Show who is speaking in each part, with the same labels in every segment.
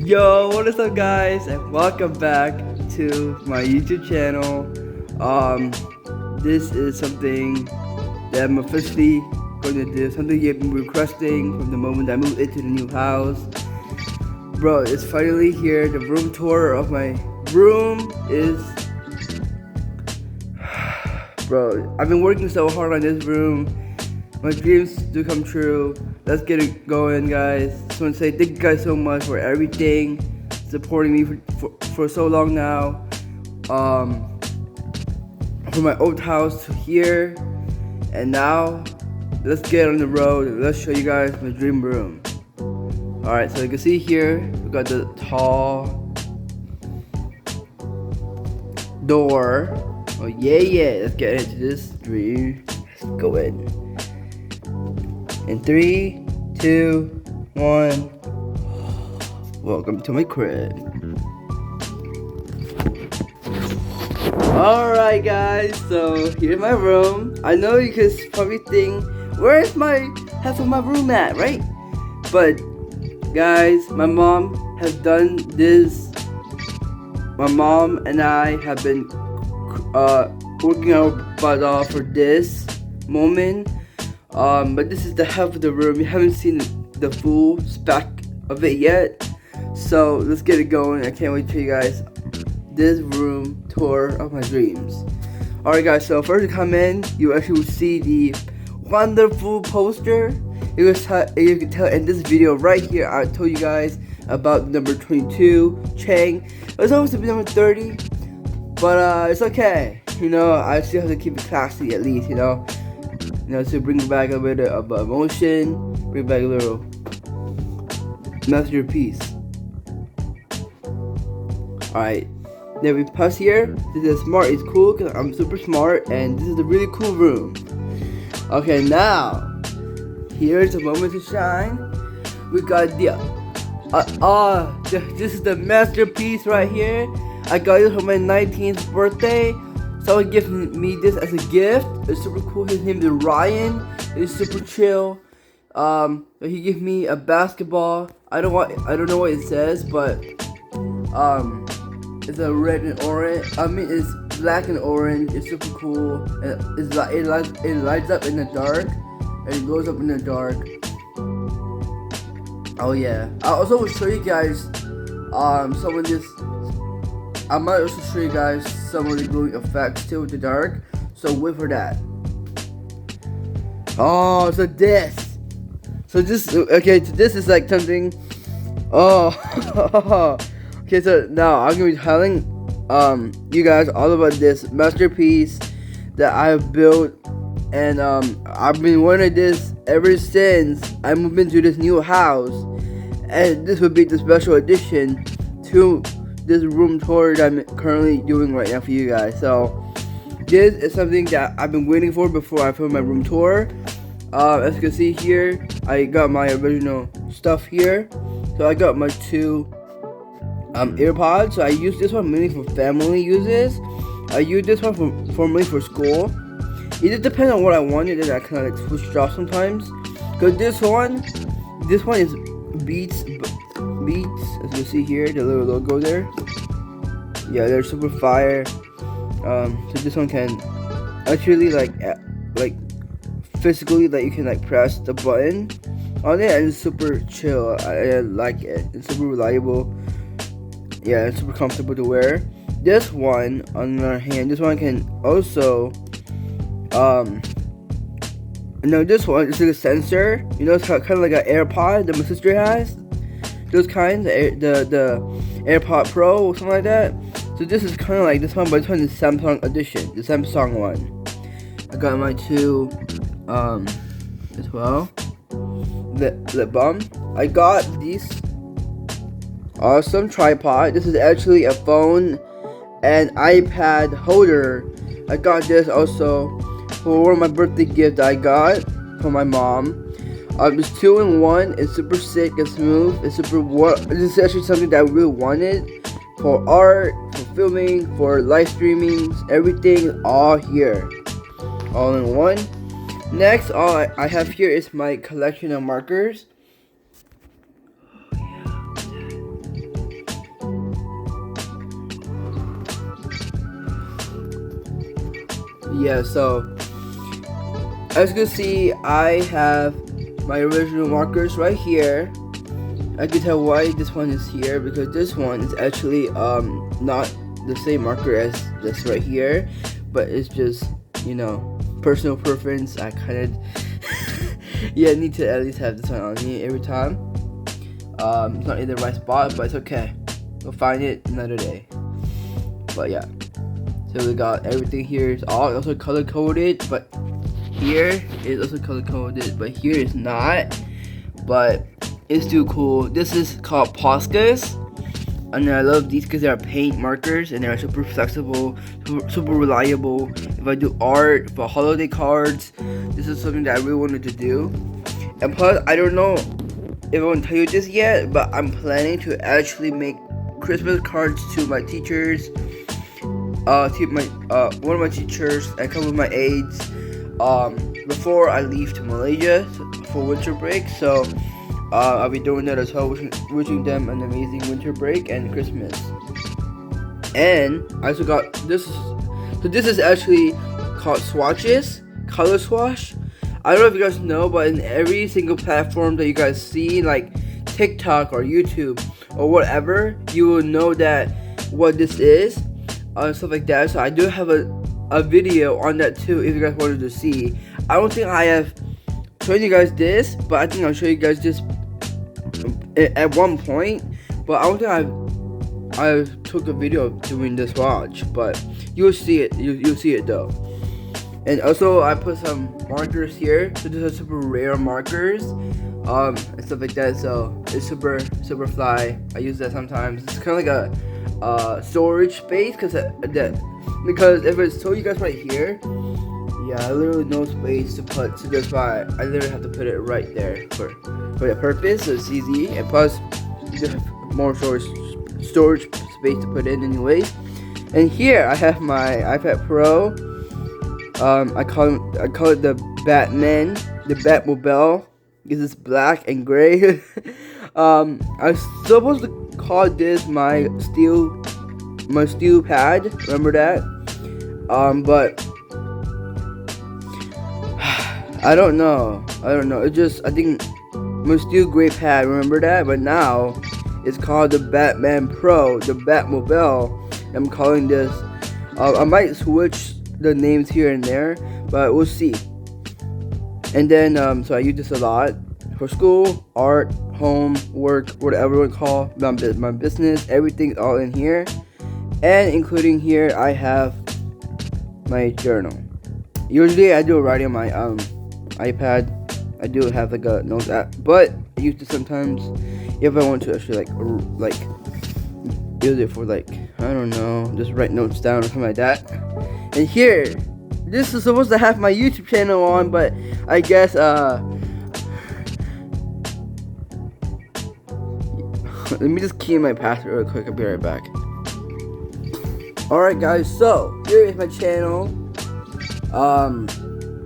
Speaker 1: Yo, what is up guys, and welcome back to my YouTube channel. This is something that I'm officially going to do, something you've been requesting from the moment I moved into the new house. Bro, it's finally here. The room tour of my room is... Bro, I've been working so hard on this room. My dreams do come true. Let's get it going, guys. Just want to say thank you guys so much for everything, supporting me for so long now. From my old house to here, and now let's get on the road and let's show you guys my dream room. Alright, so you can see here we got the tall door. Oh yeah, let's get into this dream. Let's go in. In 3, 2, 1. Welcome to my crib. Alright guys, so here's my room. I know you guys probably think, where's my half of my room at, right? But guys, my mom has done this. My mom and I have been working our butt off for this moment. But this is the half of the room. You haven't seen the full spec of it yet, so let's get it going. I can't wait to show you guys this room tour of my dreams. Alright guys, so first you come in, you actually will see the wonderful poster. You can tell in this video right here, I told you guys about number 22, Chang. It was supposed to be number 30, but it's okay. You know, I still have to keep it classy at least, you know, to bring back a bit of emotion, bring back a little masterpiece. Alright, then we pass here. This is smart, it's cool because I'm super smart, and this is a really cool room. Okay, now here's the moment to shine. We got this is the masterpiece right here. I got it for my 19th birthday. Someone gifted me this as a gift. It's super cool. His name is Ryan. It's super chill. He gave me a basketball. I don't know what it says, but it's a red and orange. I mean, it's black and orange. It's super cool. And it lights up in the dark, and it glows up in the dark. Oh yeah. I also will show you guys I might also show you guys some of the glowing effects too with the dark, so wait for that. Oh, so this is like something. Oh, okay. So now I'm gonna be telling you guys all about this masterpiece that I've built, and I've been wanting this ever since I moved into this new house, and this would be the special addition to this room tour that I'm currently doing right now for you guys. So this is something that I've been waiting for before I film my room tour. As you can see here, I got my original stuff here. So I got my 2 AirPods. So I use this one mainly for family uses. I use this one mainly for school. It just depends on what I wanted, and I kind of like switch it off sometimes. Cause this one is Beats, as you can see here, the little logo there. Yeah, they're super fire. So this one can actually like physically, like you can like press the button on it, and it's super chill. I like it. It's super reliable. Yeah, it's super comfortable to wear. This one, on the other hand, this one can also this one is like a sensor. You know, it's kind of like an AirPod that my sister has. Those kinds, the AirPod Pro or something like that. So this is kind of like this one, but this one is Samsung edition, the Samsung one. I got my 2 as well. Lip balm. I got this awesome tripod. This is actually a phone and iPad holder. I got this also for one of my birthday gifts I got from my mom. It's 2-in-1. It's super sick and smooth. It's super this is actually something that I really wanted for art, for filming, for live streaming, everything all here, all in one. Next, all I have here is my collection of markers. yeah, so as you can see, I have my original markers right here. I can tell why this one is here because this one is actually not the same marker as this right here, but it's just, you know, personal preference. I kind of yeah, need to at least have this one on me every time. It's not in the right spot, but it's okay. We'll find it another day. But yeah, so we got everything here. It's all also color coded, but here is also color coded, but here is not. But it's still cool. This is called Poscas, and I love these because they are paint markers and they're super flexible, super reliable. If I do art for holiday cards, this is something that I really wanted to do. And plus, I don't know if I want to tell you this yet, but I'm planning to actually make Christmas cards to my teachers, to my one of my teachers and a couple of my aides, before I leave to Malaysia for winter break. So I'll be doing that as well, wishing them an amazing winter break and Christmas. And I also got this. So this is actually called swatches, color swatch. I don't know if you guys know, but in every single platform that you guys see, like TikTok or YouTube or whatever, you will know that what this is, stuff like that. So I do have a video on that too if you guys wanted to see. I don't think I have shown you guys this, but I think I'll show you guys this at one point. But I don't think I took a video of doing this swatch, but you'll see it. You'll see it though. And also I put some markers here. So these are super rare markers, and stuff like that. So it's super fly. I use that sometimes. It's kind of like a storage space because if it's so you guys right here, yeah, literally no space to put. So that's why I literally have to put it right there for that purpose. So it's easy, and plus you just have more storage space to put in anyway. And here I have my iPad Pro. I call it the Batman, the Batmobile, because it's black and gray. I was supposed to call this my steel pad. Remember that? But I don't know. It just, I think my steel gray pad. Remember that? But now it's called the Batman Pro, the Batmobile. I'm calling this. I might switch the names here and there, but we'll see. And then so I use this a lot for school, art, home, work, whatever you call my business. Everything's all in here, and including here I have my journal. Usually I do writing on my iPad. I do have like a notes app, but I use it sometimes if I want to actually like use it for like, I don't know, just write notes down or something like that. And here, this is supposed to have my YouTube channel on, but I guess let me just key in my password real quick. I'll be right back. Alright guys, so here is my channel,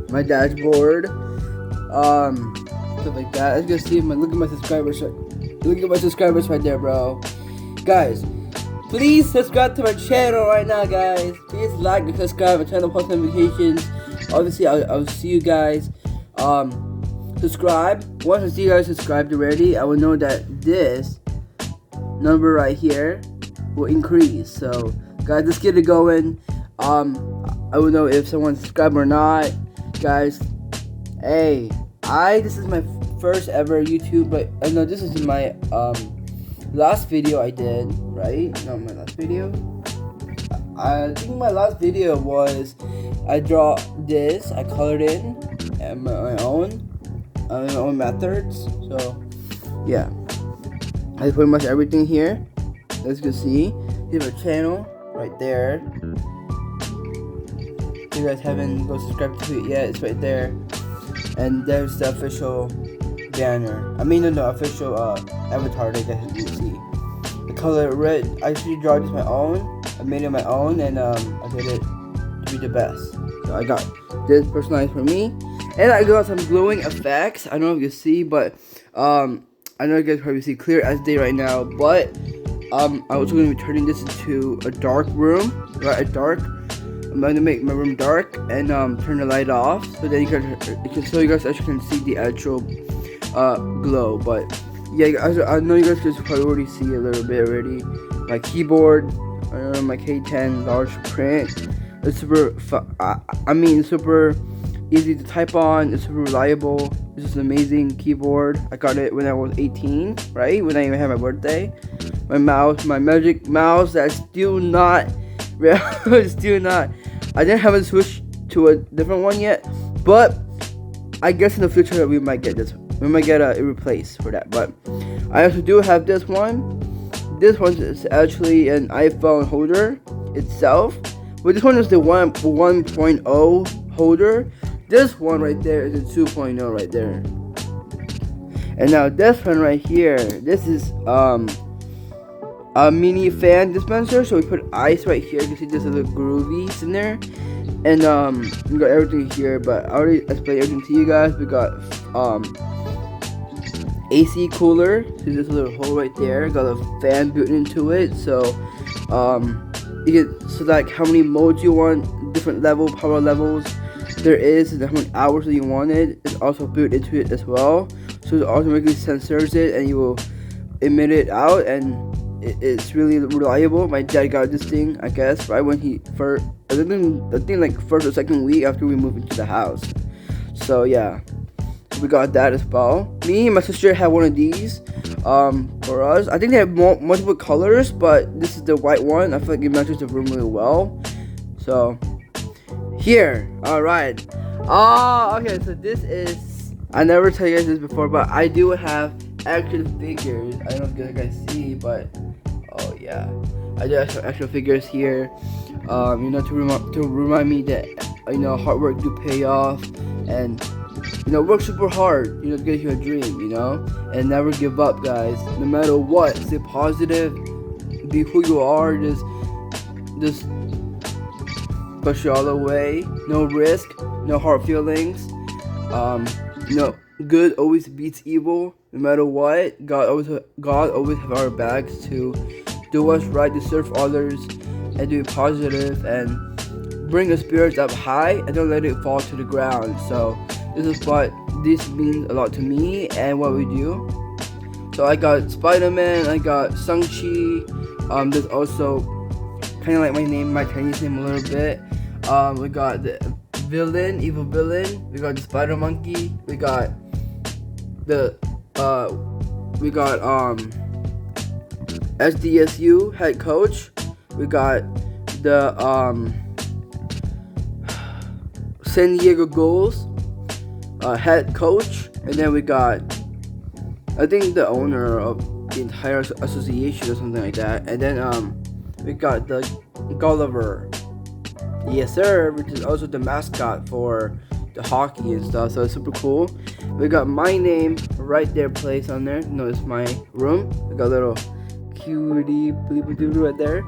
Speaker 1: my dashboard, stuff like that. As you can see, look at my subscribers. Look at my subscribers right there, bro. Guys, please subscribe to my channel right now, guys. Please like and subscribe and turn on post notifications. Obviously, I'll see you guys. Subscribe. Once I see you guys subscribed already, I will know that this number right here will increase. So, guys, let's get it going. I will know if someone subscribed or not, guys. Hey, this is my first ever YouTube, but no, this is my last video I did, right? No, my last video. I think my last video was I draw this, I colored in and my own methods. So yeah, I pretty much everything here. As you can see, here's my channel right there. If you guys haven't go subscribed to it yet, it's right there. And there's the official banner. I mean, no, official avatar that you guys can see. The color red, I actually draw this my own. I made it my own, and I did it to be the best. So I got this personalized for me, and I got some glowing effects. I don't know if you can see, but I know you guys probably see clear as day right now. But I was going to be turning this into a dark room, right? A dark I'm gonna make my room dark and turn the light off so that so you guys actually can see the actual glow. But yeah, I know you guys can probably already see a little bit already. My keyboard, my K10 large print. It's super super easy to type on. It's super reliable. This is an amazing keyboard. I got it when I was 18, right? When I even had my birthday. My mouse, my magic mouse that's still not still not. I haven't switched to a different one yet, but I guess in the future we might get this. We might get a replace for that. But I also do have this one. This one is actually an iPhone holder itself. But this one is the 1.0 holder. This one right there is a 2.0 right there. And now this one right here, this is a mini fan dispenser. So we put ice right here. You can see there's a little groovies in there. And we got everything here, but I already explained everything to you guys. We got AC cooler. See this little hole right there. Got a fan built into it. So you get select how many modes you want, different power levels there is, and how many hours that you wanted. It's also built into it as well. So it automatically censors it and you will emit it out, and it's really reliable. My dad got this thing, I guess, right when he first, I think like first or second week after we moved into the house. So yeah, we got that as well. Me and my sister had one of these for us. I think they have multiple colors, but this is the white one. I feel like it matches the room really well. So here, all right. Okay, so this is, I never tell you guys this before, but I do have action figures. I don't know if you guys see, but oh yeah, I do have action figures here. To remind me that hard work do pay off, and work super hard, to get your dream, and never give up, guys. No matter what, stay positive, be who you are. Just push you all the way. No risk, no hard feelings. Good always beats evil. No matter what, God always have our backs to do what's right, to serve others, and do positive, and bring the spirits up high, and don't let it fall to the ground. So this means a lot to me and what we do. So I got Spider-Man, I got Shang-Chi. There's also kind of like my Chinese name a little bit. We got the evil villain. We got the Spider Monkey. We got SDSU head coach. We got the San Diego Gulls head coach, and then we got, I think, the owner of the entire association or something like that. And then we got the Gulliver, yes sir, which is also the mascot for the hockey and stuff. So it's super cool. We got my name right there placed on there. It's my room. We got a little cutie doodle right there.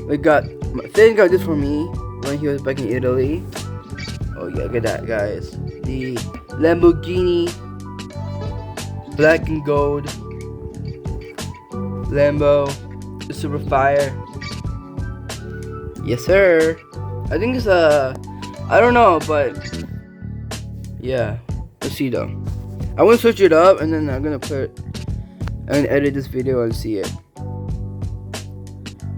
Speaker 1: We got Finn got this for me when he was back in Italy. Oh yeah, look at that, guys. The Lamborghini black and gold Lambo, the super fire. Yes sir. I think it's I don't know, but yeah, let's see though. I want to switch it up, and then I'm gonna edit this video and see it,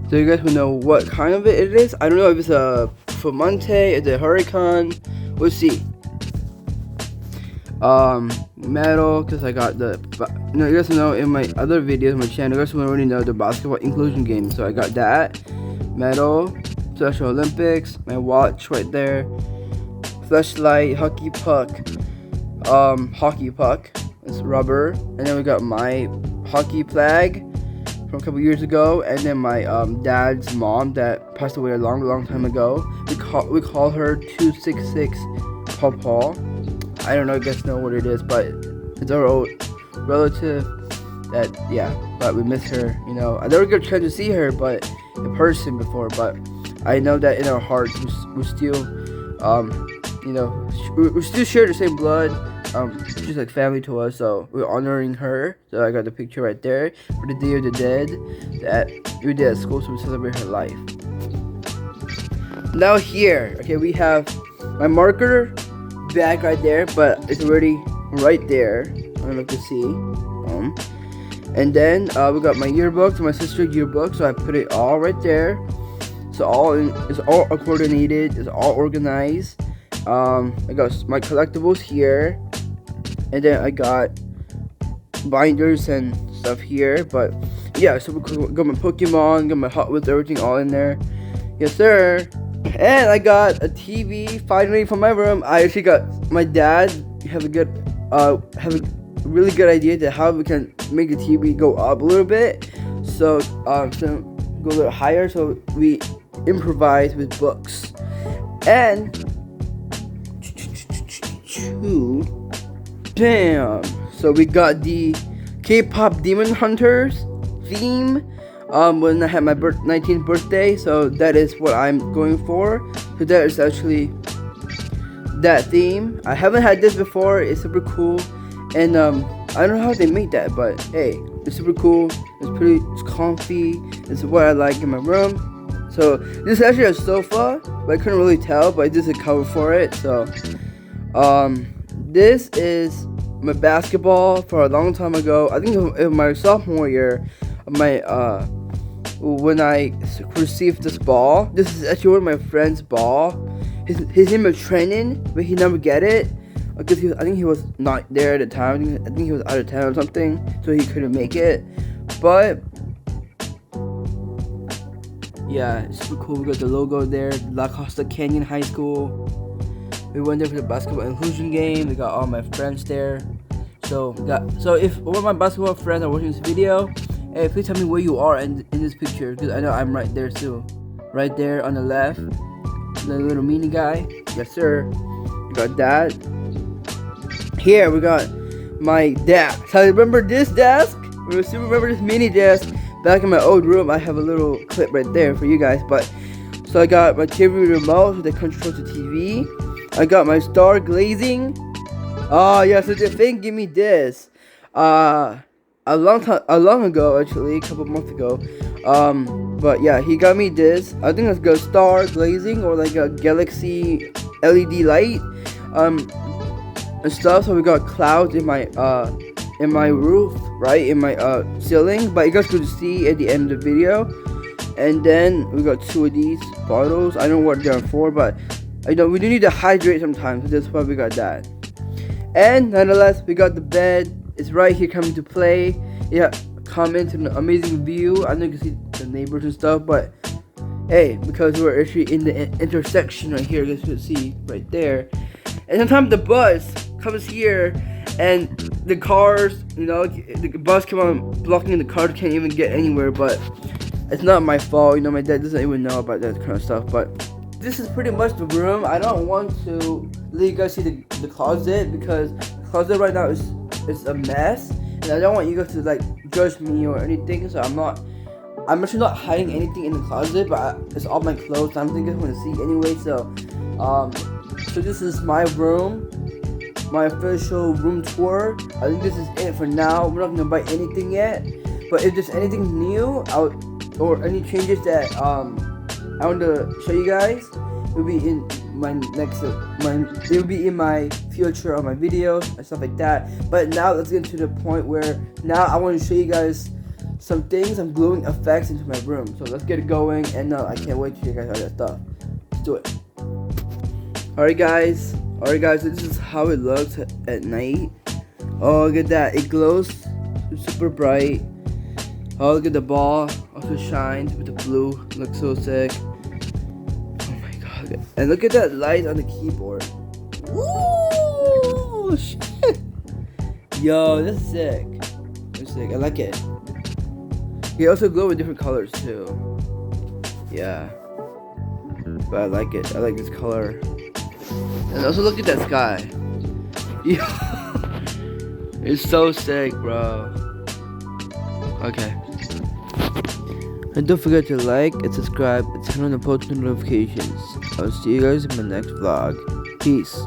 Speaker 1: so you guys will know what kind of it is. I don't know if it's a Fumonte, it's a Huracan. We'll see. Metal, because I got you guys know in my other videos on my channel, you guys already know the basketball inclusion game, so I got that. Metal, Special Olympics, my watch right there, flashlight, hockey puck, it's rubber, and then we got my hockey flag from a couple years ago, and then my dad's mom that passed away a long time ago. We call her 266 Paw. I don't know, you guys know what it is, but it's our old relative that, yeah, but we miss her. I never get a chance to see her but in person before, but I know that in our hearts we still we still share the same blood. She's like family to us, so we're honoring her. So I got the picture right there for the Day of the Dead that we did at school, so we celebrate her life. Now here, okay, we have my marker bag right there, but it's already right there. I don't know if you see. And then we got my yearbooks, my sister's yearbook, so I put it all right there. So it's all coordinated, it's all organized. I got my collectibles here, and then I got binders and stuff here. But yeah, so we got my Pokemon, got my Hot Wheels, everything all in there. Yes, sir. And I got a TV finally for my room. I actually got my dad have a really good idea to how we can make the TV go up a little bit. So to go a little higher. So we improvise with books. And bam! So we got the K-pop Demon Hunters theme. When I had my 19th birthday, so that is what I'm going for. So that is actually that theme. I haven't had this before. It's super cool, and I don't know how they make that, but hey, it's super cool. It's comfy. It's what I like in my room. So this is actually a sofa, but I couldn't really tell. But this is a cover for it. So this is my basketball for a long time ago. I think in my sophomore year, when I received this ball. This is actually one of my friend's ball. His name is Trenton, but he never get it because I think he was not there at the time. I think he was out of town or something, so he couldn't make it. But yeah, it's super cool. We got the logo there, La Costa Canyon High School. We went there for the basketball inclusion game. We got all my friends there. So if one of my basketball friends are watching this video, hey, please tell me where you are in this picture, because I know I'm right there too. Right there on the left, the little mini guy. Yes, sir. We got that. Here we got my desk. So remember this desk? Remember this mini desk? Back in my old room, I have a little clip right there for you guys. But so I got my TV remote that controls the TV. I got my star glazing. Oh yeah, so the thing give me this. A long ago, actually, a couple months ago. But yeah, he got me this. I think it's got star glazing or like a galaxy LED light, and stuff. So we got clouds in my roof, right, in my ceiling. But you guys could see at the end of the video. And then we got two of these bottles. I don't know what they're for, but I know we do need to hydrate sometimes. So that's why we got that. And nonetheless, we got the bed. It's right here coming to play. Yeah, comment to an amazing view. I know you can see the neighbors and stuff, but hey, because we're actually in the intersection right here, you guys can see right there. And sometimes the bus comes here, and the cars, the bus come on blocking the cars, can't even get anywhere. But it's not my fault. My dad doesn't even know about that kind of stuff. But this is pretty much the room. I don't want to let you guys see the closet, because the closet right now is a mess, and I don't want you guys to like judge me or anything. So I'm actually not hiding anything in the closet, but it's all my clothes. I don't think you guys want to see anyway. So this is my room, my official room tour. I think this is it for now. We're not gonna buy anything yet, but if there's anything new or any changes that I want to show you guys, will be in my it will be in my future of my videos and stuff like that. But now let's get to the point where now I want to show you guys some things, some gluing effects into my room. So let's get it going, and I can't wait to show you guys all that stuff. Let's do it. Alright guys, so this is how it looks at night. Oh, look at that, it glows super bright. Oh, look at the ball, also shines with the blue, looks so sick. And look at that light on the keyboard. Woo! Shit! Yo, this is sick. It's sick. I like it. You also glow with different colors too. Yeah. But I like it. I like this color. And also look at that sky. Yo. It's so sick, bro. Okay. And don't forget to like and subscribe and turn on the post notifications. I'll see you guys in my next vlog. Peace.